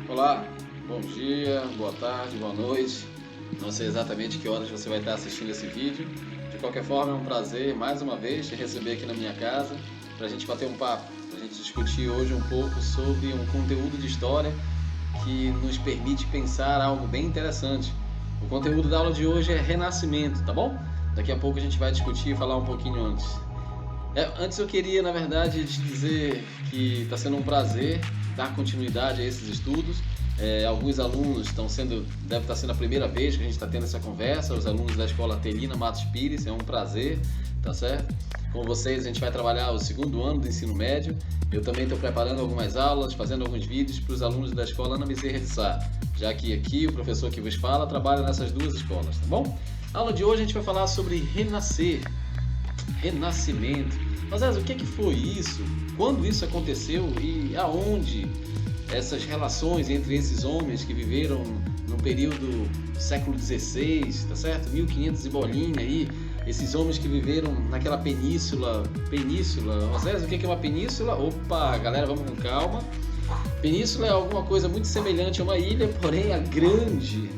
Olá, bom dia, boa tarde, boa noite. Não sei exatamente que horas você vai estar assistindo esse vídeo. De qualquer forma, é um prazer mais uma vez te receber aqui na minha casa para a gente bater um papo, para a gente discutir hoje um pouco sobre um conteúdo de história que nos permite pensar algo bem interessante. O conteúdo da aula de hoje é Renascimento, tá bom? Daqui a pouco a gente vai discutir e falar um pouquinho antes. Antes eu queria, na verdade, te dizer que está sendo um prazer dar continuidade a esses estudos. Alguns alunos deve estar sendo a primeira vez que a gente está tendo essa conversa, os alunos da Escola Telina Matos Pires, é um prazer, tá certo? Com vocês a gente vai trabalhar o segundo ano do ensino médio. Eu também estou preparando algumas aulas, fazendo alguns vídeos para os alunos da Escola Ana Bezerra de Sá, já que aqui o professor que vos fala trabalha nessas duas escolas, tá bom? Na aula de hoje a gente vai falar sobre renascer, renascimento. Mas o que foi isso? Quando isso aconteceu e aonde essas relações entre esses homens que viveram no período do século XVI, tá certo? 1500 e bolinha aí, esses homens que viveram naquela península. Osés, o que é uma península? Opa, galera, vamos com calma. Península é alguma coisa muito semelhante a uma ilha, porém a grande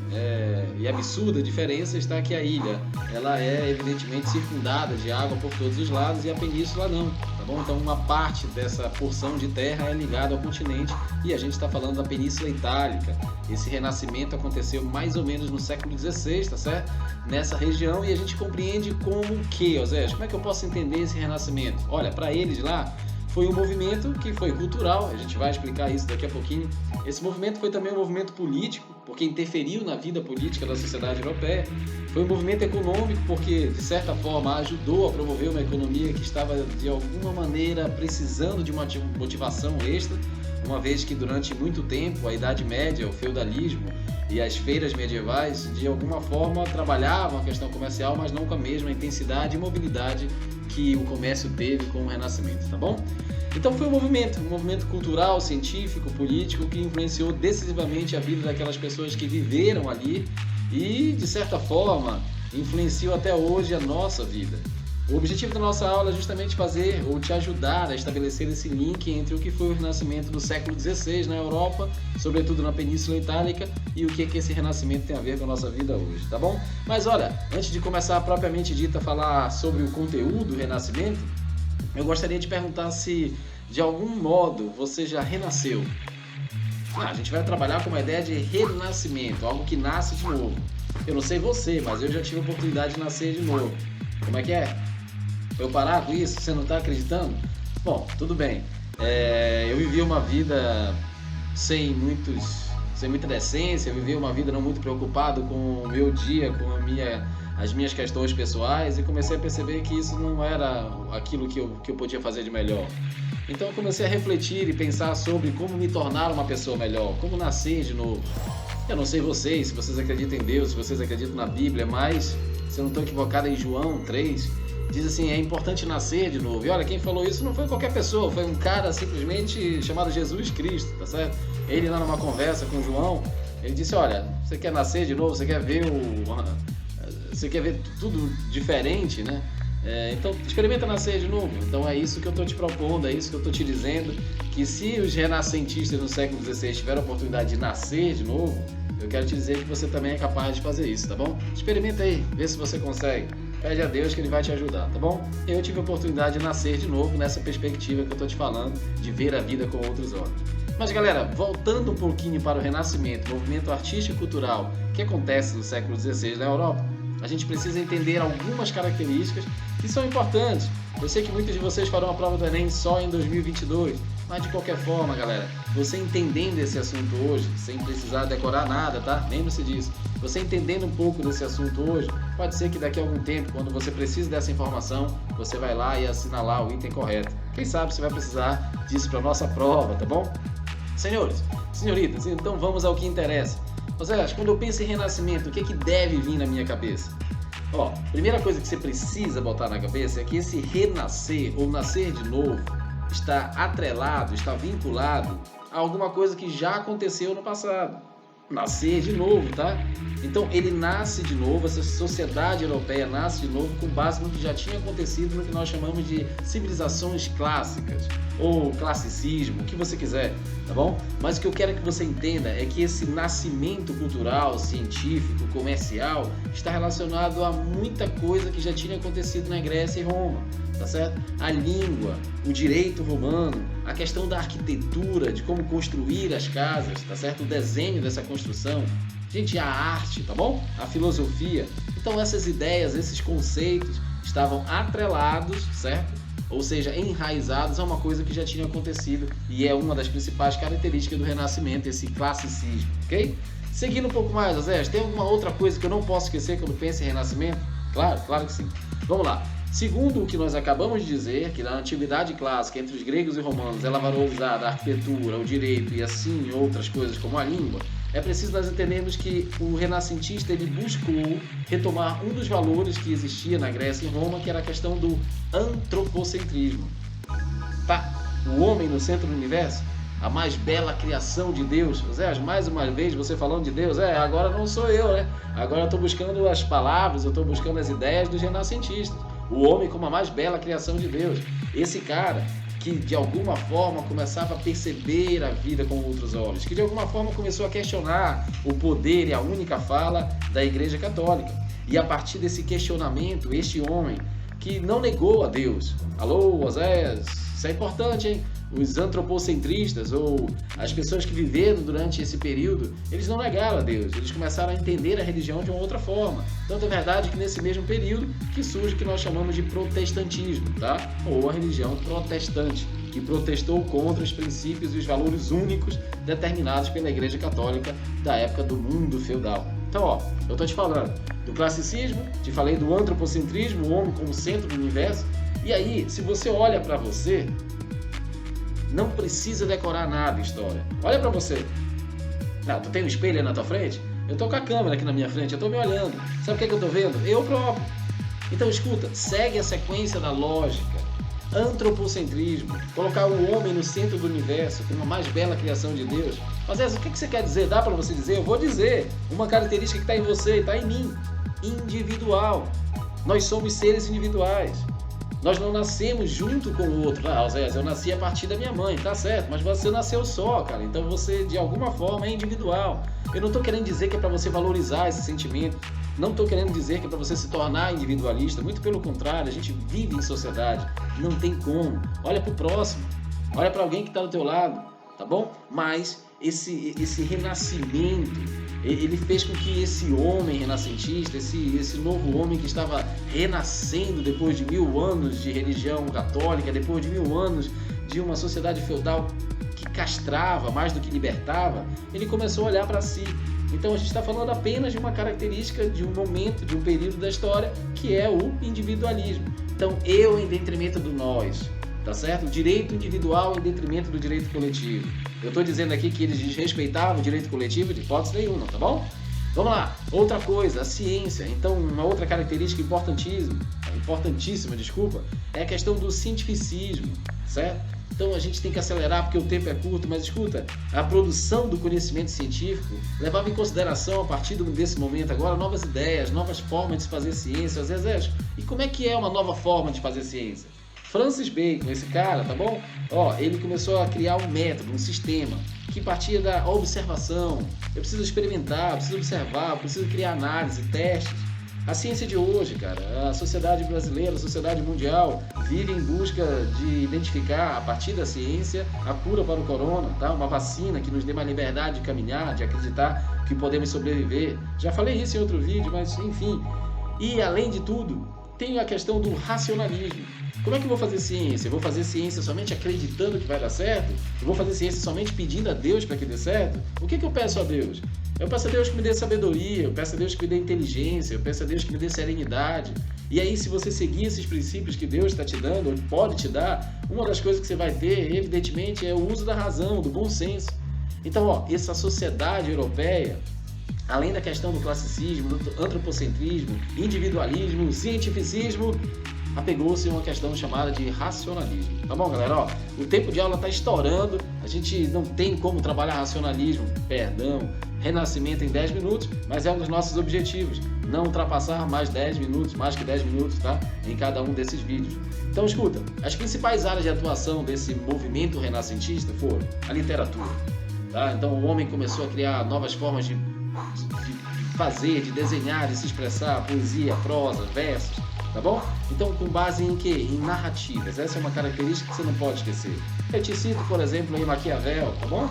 e absurda diferença está que a ilha ela é evidentemente circundada de água por todos os lados e a península não, tá bom? Então uma parte dessa porção de terra é ligada ao continente e a gente está falando da Península Itálica. Esse renascimento aconteceu mais ou menos no século XVI, tá certo? Nessa região, e a gente compreende como que, Osés, como é que eu posso entender esse renascimento? Olha, para eles lá foi um movimento que foi cultural, a gente vai explicar isso daqui a pouquinho. Esse movimento foi também um movimento político, porque interferiu na vida política da sociedade europeia. Foi um movimento econômico, porque, de certa forma, ajudou a promover uma economia que estava, de alguma maneira, precisando de uma motivação extra, uma vez que, durante muito tempo, a Idade Média, o feudalismo e as feiras medievais, de alguma forma, trabalhavam a questão comercial, mas não com a mesma intensidade e mobilidade que o comércio teve com o Renascimento, tá bom? Então foi um movimento cultural, científico, político, que influenciou decisivamente a vida daquelas pessoas que viveram ali e, de certa forma, influenciou até hoje a nossa vida. O objetivo da nossa aula é justamente fazer ou te ajudar a estabelecer esse link entre o que foi o Renascimento do século XVI na Europa, sobretudo na Península Itálica, e o que esse Renascimento tem a ver com a nossa vida hoje, tá bom? Mas olha, antes de começar propriamente dita a falar sobre o conteúdo do Renascimento, eu gostaria de perguntar se, de algum modo, você já renasceu. A gente vai trabalhar com uma ideia de renascimento, algo que nasce de novo. Eu não sei você, mas eu já tive a oportunidade de nascer de novo. Como é que é? Eu parar com isso? Você não está acreditando? Bom, tudo bem. Eu vivi uma vida sem muita decência, eu vivi uma vida não muito preocupado com o meu dia, com as minhas questões pessoais, e comecei a perceber que isso não era aquilo que eu podia fazer de melhor. Então eu comecei a refletir e pensar sobre como me tornar uma pessoa melhor, como nascer de novo. Eu não sei vocês, se vocês acreditam em Deus, se vocês acreditam na Bíblia, mas, se eu não estou equivocado, em João 3, diz assim, é importante nascer de novo. E olha, quem falou isso não foi qualquer pessoa, foi um cara simplesmente chamado Jesus Cristo, tá certo? Ele lá numa conversa com João, ele disse, olha, você quer nascer de novo, você quer ver tudo diferente, né? Então experimenta nascer de novo. Então é isso que eu estou te propondo, é isso que eu estou te dizendo, que se os renascentistas no século XVI tiveram a oportunidade de nascer de novo, eu quero te dizer que você também é capaz de fazer isso, tá bom? Experimenta aí, vê se você consegue. Pede a Deus que Ele vai te ajudar, tá bom? Eu tive a oportunidade de nascer de novo nessa perspectiva que eu estou te falando, de ver a vida com outros olhos. Mas galera, voltando um pouquinho para o Renascimento, movimento artístico e cultural que acontece no século XVI na Europa, a gente precisa entender algumas características que são importantes. Eu sei que muitos de vocês farão a prova do Enem só em 2022, mas de qualquer forma, galera, você entendendo esse assunto hoje, sem precisar decorar nada, tá? Lembre-se disso. Você entendendo um pouco desse assunto hoje, pode ser que daqui a algum tempo, quando você precisa dessa informação, você vai lá e assinalar o item correto. Quem sabe você vai precisar disso para a nossa prova, tá bom? Senhores, senhoritas, então vamos ao que interessa. Osés, quando eu penso em renascimento, o que deve vir na minha cabeça? Primeira coisa que você precisa botar na cabeça é que esse renascer ou nascer de novo está atrelado, está vinculado a alguma coisa que já aconteceu no passado. nascer de novo, tá? Então ele nasce de novo, essa sociedade europeia nasce de novo com base no que já tinha acontecido no que nós chamamos de civilizações clássicas, ou classicismo, o que você quiser, tá bom? Mas o que eu quero que você entenda é que esse nascimento cultural, científico, comercial, está relacionado a muita coisa que já tinha acontecido na Grécia e Roma, tá certo? A língua, o direito romano, a questão da arquitetura, de como construir as casas, tá certo? O desenho dessa construção, gente, a arte, tá bom? A filosofia. Então essas ideias, esses conceitos estavam atrelados, certo? Ou seja, enraizados a uma coisa que já tinha acontecido e é uma das principais características do Renascimento, esse classicismo, ok? Seguindo um pouco mais, Oséias, tem alguma outra coisa que eu não posso esquecer quando penso em Renascimento? Claro, claro que sim. Vamos lá. Segundo o que nós acabamos de dizer, que na Antiguidade Clássica, entre os gregos e romanos, ela valorizava a arquitetura, o direito e assim outras coisas como a língua, é preciso nós entendermos que o renascentista ele buscou retomar um dos valores que existia na Grécia e Roma, que era a questão do antropocentrismo. Tá? O homem no centro do universo, a mais bela criação de Deus. Zé, mais uma vez você falando de Deus, agora não sou eu, né? Agora eu estou buscando as palavras, eu estou buscando as ideias dos renascentistas. O homem como a mais bela criação de Deus. Esse cara que de alguma forma começava a perceber a vida com outros olhos, que de alguma forma começou a questionar o poder e a única fala da Igreja Católica. E a partir desse questionamento, este homem que não negou a Deus. Alô, Oséias, isso é importante, hein? Os antropocentristas, ou as pessoas que viveram durante esse período, eles não negaram a Deus, eles começaram a entender a religião de uma outra forma. Tanto é verdade que nesse mesmo período que surge o que nós chamamos de protestantismo, tá? Ou a religião protestante, que protestou contra os princípios e os valores únicos determinados pela Igreja Católica da época do mundo feudal. Então, ó, eu tô te falando do classicismo, te falei do antropocentrismo, o homem como centro do universo, e aí, se você olha para você, não precisa decorar nada história. Olha pra você. Não, tu tem um espelho aí na tua frente? Eu tô com a câmera aqui na minha frente, eu tô me olhando. Sabe o que é que eu tô vendo? Eu próprio. Então escuta, segue a sequência da lógica. Antropocentrismo, colocar o homem no centro do universo, como a mais bela criação de Deus. Mas o que você quer dizer? Dá pra você dizer? Eu vou dizer. Uma característica que tá em você e tá em mim. Individual. Nós somos seres individuais. Nós não nascemos junto com o outro. Ah, Zé, eu nasci a partir da minha mãe, tá certo, mas você nasceu só, cara. Então você, de alguma forma, é individual. Eu não estou querendo dizer que é para você valorizar esse sentimento. Não estou querendo dizer que é para você se tornar individualista. Muito pelo contrário, a gente vive em sociedade. Não tem como. Olha para o próximo. Olha para alguém que está do teu lado, tá bom? Mas esse renascimento, ele fez com que esse homem renascentista, esse novo homem que estava renascendo depois de 1000 anos de religião católica, depois de 1000 anos de uma sociedade feudal que castrava mais do que libertava, ele começou a olhar para si. Então a gente está falando apenas de uma característica de um momento, de um período da história, que é o individualismo. Então eu em detrimento do nós, tá certo? O direito individual em detrimento do direito coletivo. Eu estou dizendo aqui que eles desrespeitavam o direito coletivo de hipótese nenhuma, tá bom? Vamos lá. Outra coisa, a ciência. Então, uma outra característica importantíssima, é a questão do cientificismo, certo? Então, a gente tem que acelerar porque o tempo é curto, mas escuta, a produção do conhecimento científico levava em consideração, a partir desse momento agora, novas ideias, novas formas de se fazer ciência. Às vezes, e como é que é uma nova forma de fazer ciência? Francis Bacon, esse cara, tá bom? Ó, ele começou a criar um método, um sistema que partia da observação. Eu preciso experimentar, preciso observar, preciso criar análise, testes. A ciência de hoje, cara, a sociedade brasileira, a sociedade mundial vive em busca de identificar, a partir da ciência, a cura para o corona, tá? Uma vacina que nos dê mais liberdade de caminhar, de acreditar que podemos sobreviver. Já falei isso em outro vídeo, mas enfim. E além de tudo, tem a questão do racionalismo. Como é que eu vou fazer ciência? Eu vou fazer ciência somente acreditando que vai dar certo? Eu vou fazer ciência somente pedindo a Deus para que dê certo? O que eu peço a Deus? Eu peço a Deus que me dê sabedoria, eu peço a Deus que me dê inteligência, eu peço a Deus que me dê serenidade. E aí, se você seguir esses princípios que Deus está te dando, ou pode te dar, uma das coisas que você vai ter, evidentemente, é o uso da razão, do bom senso. Então, ó, essa sociedade europeia, além da questão do classicismo, do antropocentrismo, individualismo, cientificismo, apegou-se a uma questão chamada de racionalismo. Tá bom, galera? Ó, o tempo de aula está estourando, a gente não tem como trabalhar racionalismo, perdão, Renascimento em 10 minutos, mas é um dos nossos objetivos, não ultrapassar mais 10 minutos, mais que 10 minutos, tá? Em cada um desses vídeos. Então escuta, as principais áreas de atuação desse movimento renascentista foram a literatura, tá? Então o homem começou a criar novas formas de fazer, de desenhar, de se expressar, poesia, prosa, versos, tá bom? Então com base em quê? Em narrativas, essa é uma característica que você não pode esquecer. Eu te cito, por exemplo, em Maquiavel, tá bom?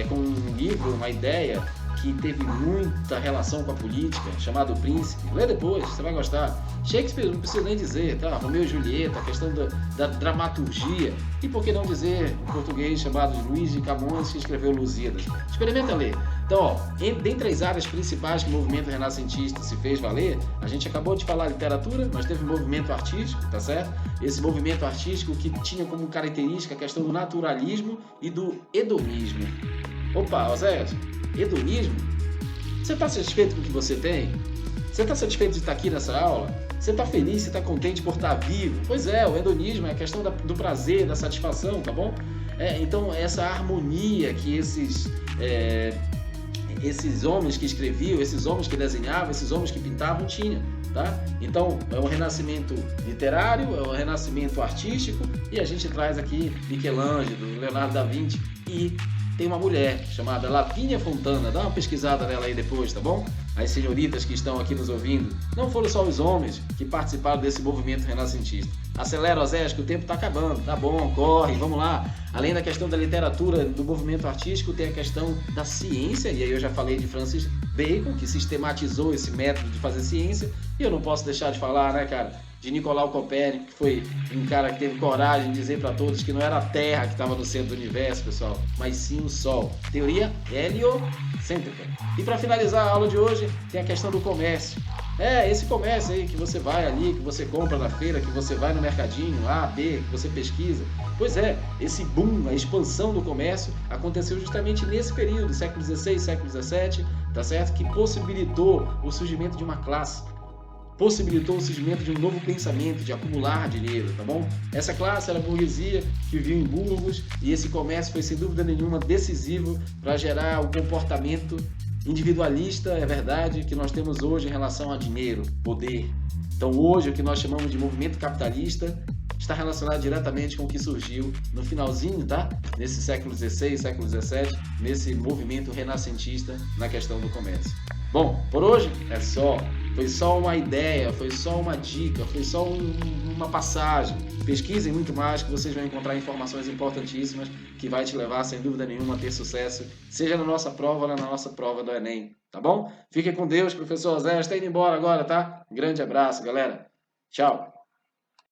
Com um livro, uma ideia que teve muita relação com a política, chamado O Príncipe. Lê depois, você vai gostar. Shakespeare, não preciso nem dizer, tá? Romeu e Julieta, a questão da dramaturgia. E por que não dizer um português chamado Luís de Camões, que escreveu Lusíadas. Experimenta ler. Então, ó, dentre as áreas principais que o movimento renascentista se fez valer, a gente acabou de falar literatura, mas teve um movimento artístico, tá certo? Esse movimento artístico que tinha como característica a questão do naturalismo e do hedonismo. Opa, Oséias, hedonismo? Você está satisfeito com o que você tem? Você está satisfeito de estar aqui nessa aula? Você está feliz, você está contente por estar vivo? Pois é, o hedonismo é a questão do prazer, da satisfação, tá bom? Então, essa harmonia que esses homens que escreviam, esses homens que desenhavam, esses homens que pintavam tinham, tá? Então, é um renascimento literário, é um renascimento artístico, e a gente traz aqui Michelangelo, Leonardo da Vinci, e tem uma mulher chamada Lavínia Fontana, dá uma pesquisada nela aí depois, tá bom? As senhoritas que estão aqui nos ouvindo, não foram só os homens que participaram desse movimento renascentista. Acelera, Oséias, que o tempo está acabando, tá bom, corre, vamos lá. Além da questão da literatura, do movimento artístico, tem a questão da ciência, e aí eu já falei de Francis Bacon, que sistematizou esse método de fazer ciência, e eu não posso deixar de falar, né, cara, de Nicolau Copérnico, que foi um cara que teve coragem de dizer para todos que não era a Terra que estava no centro do universo, pessoal, mas sim o Sol. Teoria heliocêntrica. E para finalizar a aula de hoje, tem a questão do comércio. Esse comércio aí que você vai ali, que você compra na feira, que você vai no mercadinho A, B, que você pesquisa. Pois é, esse boom, a expansão do comércio aconteceu justamente nesse período, século XVI, século XVII, tá certo? Que possibilitou o surgimento de uma classe, possibilitou o surgimento de um novo pensamento, de acumular dinheiro, tá bom? Essa classe era a burguesia que vivia em Burgos, e esse comércio foi sem dúvida nenhuma decisivo para gerar o comportamento individualista, é verdade, que nós temos hoje em relação a dinheiro, poder. Então hoje o que nós chamamos de movimento capitalista está relacionado diretamente com o que surgiu no finalzinho, tá? Nesse século XVI, século XVII, nesse movimento renascentista na questão do comércio. Bom, por hoje é só. Foi só uma ideia, foi só uma dica, foi só uma passagem. Pesquisem muito mais que vocês vão encontrar informações importantíssimas que vai te levar, sem dúvida nenhuma, a ter sucesso, seja na nossa prova ou na nossa prova do Enem, tá bom? Fiquem com Deus, professor Zé. Está indo embora agora, tá? Grande abraço, galera. Tchau.